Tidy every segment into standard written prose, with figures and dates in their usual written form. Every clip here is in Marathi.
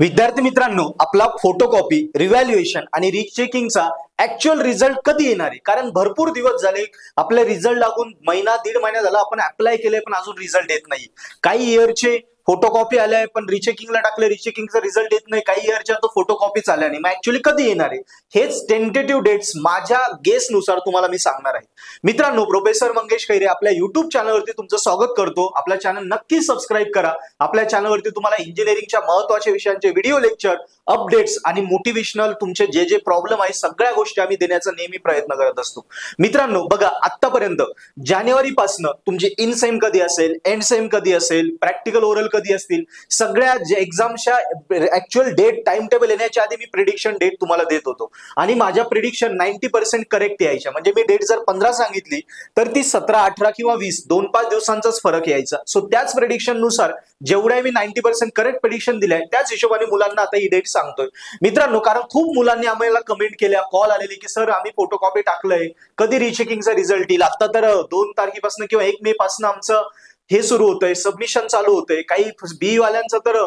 विद्यार्थी मित्रांनो, आपला फोटोकॉपी रिव्हॅल्युएशन आणि रिचेकिंगचा ऍक्च्युअल रिझल्ट कधी येणार आहे? कारण भरपूर दिवस झाले आपले रिझल्ट लागून महिना दीड महिना झाला, आपण अप्लाय केले पण अजून रिझल्ट येत नाही. काही इयरचे फोटोकॉपी आलाय पण रिचेकिंगला टाकले, रिचेकिंगचा रिझल्ट येत नाही. काही इयरच्या तो फोटोकॉपीच आल्या नाही. मग ऍक्च्युअली कधी येणार आहे? हेच टेंटेटिव्ह डेट्स माझ्या गेस नुसार तुम्हाला मी सांगणार आहे. मित्रांनो, प्रोफेसर मंगेश खैरे आपल्या युट्यूब चॅनलवरती तुमचं स्वागत करतो. आपल्या चॅनल नक्की सबस्क्राईब करा. आपल्या चॅनलवरती तुम्हाला इंजिनिअरिंगच्या महत्त्वाच्या विषयांचे व्हिडिओ लेक्चर, अपडेट्स आणि मोटिवेशनल तुमचे जे जे प्रॉब्लेम आहे सगळ्या गोष्टी आम्ही देण्याचा नेहमी प्रयत्न करत असतो. मित्रांनो बघा, आतापर्यंत जानेवारीपासून तुमची इन सेम कधी असेल, एंड सेम कधी असेल, प्रॅक्टिकल ओरल कधी असतील, सगळ्या एक्झामच्या ऍक्च्युअल डेट टाइम टेबल येण्याच्या आधी मी प्रिडिक्शन डेट तुम्हाला देत होतो आणि माझ्या प्रिडिक्शन 90% करेक्ट यायच्या. म्हणजे मी डेट जर 15 सांगितली तर ती 17, 18 किंवा 20 2-5 दिवसांचाच फरक यायचा. सो त्याच प्रिडिक्शन नुसार जेवढ्या मी 90% करेक्ट प्रिडिक्शन दिल्या त्याच हिशोबाने मुलांना आता ही डेट सांगतोय. मित्रांनो, कारण खूप मुलांनी आम्हाला कमेंट केल्या, कॉल आलेले की सर आम्ही फोटोकॉपी टाकलंय, कधी रिचेकिंगचा रिझल्ट येईल? आता तर 2 तारखेपासून किंवा 1 मे पासून आमचं हे सुरू होतंय, सबमिशन चालू होतंय. काही बी वाल्यांचं तर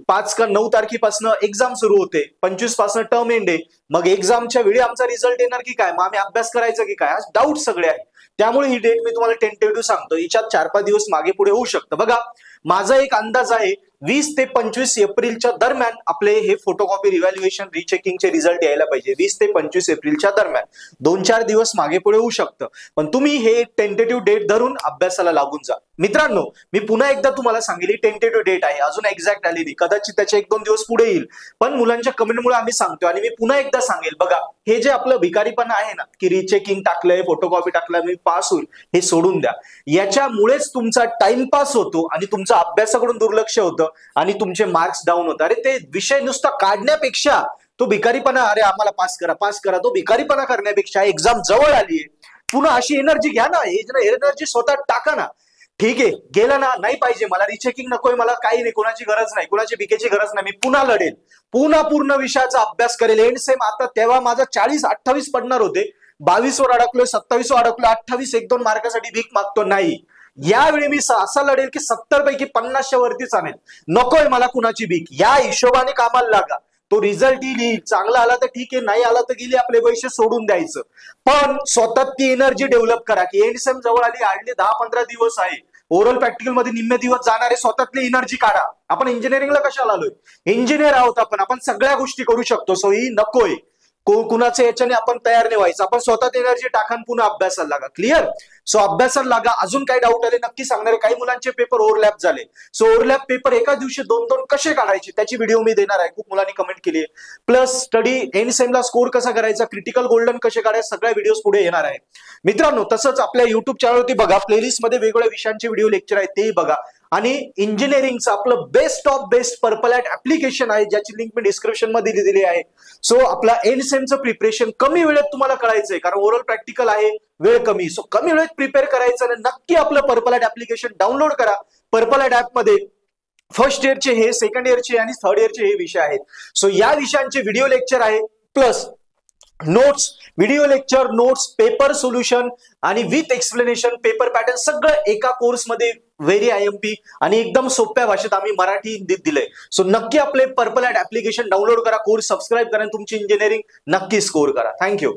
5 का 9 तारखेपासून एक्झाम सुरू होते, 25 पासून टर्म एंड आहे. मग एक्झामच्या वेळी आमचा रिझल्ट येणार की काय? मग आम्ही अभ्यास करायचा की काय? आज डाऊट सगळे आहे. त्यामुळे ही डेट मी तुम्हाला टेंटेटिव्ह सांगतो. याच्यात 4-5 दिवस मागे पुढे होऊ शकतं. बघा, माझा एक अंदाज आहे 20 ते 25 एप्रिलच्या दरम्यान आपले हे फोटोकॉपी रिव्हॅल्युएशन रिचेकिंगचे रिझल्ट यायला पाहिजे. 20 ते 25 एप्रिलच्या दरम्यान 2-4 दिवस मागे पुढे होऊ शकतं, पण तुम्ही हे टेंटेटिव्ह डेट धरून अभ्यासाला लागून जा. मित्रांनो, मी पुन्हा एकदा तुम्हाला सांगेल, ही टेंटेटिव्ह डेट आहे, अजून एक्झॅक्ट आली नाही. कदाचित त्याचे 1-2 दिवस पुढे येईल, पण मुलांच्या कमेंटमुळे आम्ही सांगतो. आणि मी पुन्हा एकदा सांगेल, बघा हे जे आपलं भिकारीपणा आहे ना, की रिचेकिंग टाकलंय, फोटोकॉपी टाकलाय, मी पास होईल, हे सोडून द्या. याच्यामुळेच तुमचा टाइमपास होतो आणि तुमचा अभ्यासाकडून दुर्लक्ष होतं आणि तुमचे मार्क्स डाऊन होतात. अरे ते विषय नुसता काढण्यापेक्षा तो भिकारीपणा, अरे आम्हाला पास करा पास करा, तो भिकारीपणा करण्यापेक्षा एक्झाम जवळ आलीये, पुन्हा अशी एनर्जी घ्या ना, एनर्जी स्वतः टाका ना. ठीक आहे, गेला ना, नाही पाहिजे मला रिचेकिंग, नकोय मला, काही नाही, कोणाची गरज नाही, कोणाची बिकेची गरज नाही, मी पुन्हा लढेल, पुन्हा पूर्ण विषयाचा अभ्यास करेल. एंड सेम आता तेव्हा माझा 40-28 पडणार होते, 22 वर अडकलोय, 27 वर अडकलोय, 28 1-2 मार्कासाठी भीक मागतो नाही. यावेळी मी असं लढेल की 70 पैकी 50च्या वरतीच आणेल. नकोय मला कुणाची भीक. या हिशोबाने कामाला लागा. तो रिझल्ट येईल, चांगला आला तर ठीक आहे, नाही आला तर गेले आपले पैसे, सोडून द्यायचं. पण स्वतः ती एनर्जी डेव्हलप करा की एंड सेम जवळ आली, हार्डली 10-15 दिवस आहे, ओरल प्रॅक्टिकल मध्ये निम्मे दिवस जाणारे, स्वतःतली एनर्जी काढा. आपण इंजिनिअरिंगला कशाला आलोय? इंजिनियर आहोत आपण सगळ्या गोष्टी करू शकतो. सो ही नकोय कुणाच्या याच्याने आपण तयार नाही व्हायचं. आपण स्वतः एनर्जी टाकून पुन्हा अभ्यासाला लागा. क्लिअर? सो अभ्यासाला लागा. अजून काही डाऊट आले नक्की सांगणार. काही मुलांचे पेपर ओव्हरलॅप झाले. सो ओव्हरलॅप पेपर एका दिवशी 2-2 कसे काढायचे त्याची व्हिडिओ मी देणार आहे. खूप मुलांनी कमेंट केली आहे. Plus study end Semla score कसा करायचा, क्रिटिकल गोल्डन कसे काढायचे, सगळ्या व्हिडिओ पुढे येणार आहे. मित्रांनो, तसंच आपल्या युट्यूब चॅनलवरती बघा, प्लेलिस्ट मध्ये वेगवेगळ्या विषयांचे व्हिडिओ लेक्चर आहेत, तेही बघा. आणि इंजिनिअरिंगचं आपलं best of best purple at application आहे, ज्याची लिंक मी डिस्क्रिप्शन मध्ये दिलेली आहे. सो आपला एंड सेमचं प्रिपरेशन कमी वेळेत तुम्हाला कळायचंय, कारण ओरल प्रॅक्टिकल आहे, वेळ कमी. सो कमी वेळेत प्रिपेअर करायचं आणि नक्की आपलं पर्पल ऍट ऍप्लिकेशन डाउनलोड करा. पर्पल ऍट ऍप मध्ये फर्स्ट इयरचे हे, सेकंड इयरचे आणि थर्ड इयरचे हे विषय आहेत. सो या विषयांचे व्हिडिओ लेक्चर आहे, plus notes, video lecture, notes, paper solution आणि विथ एक्सप्लेनेशन, पेपर पॅटर्न सगळं एका कोर्समध्ये व्हेरी IMP आणि एकदम सोप्या भाषेत आम्ही मराठी हिंदीत दिलंय. सो नक्की आपले पर्पल ऍट ऍप्लिकेशन डाउनलोड करा, कोर्स सबस्क्राईब करा, तुमची इंजिनिअरिंग नक्की स्कोर करा. थँक्यू.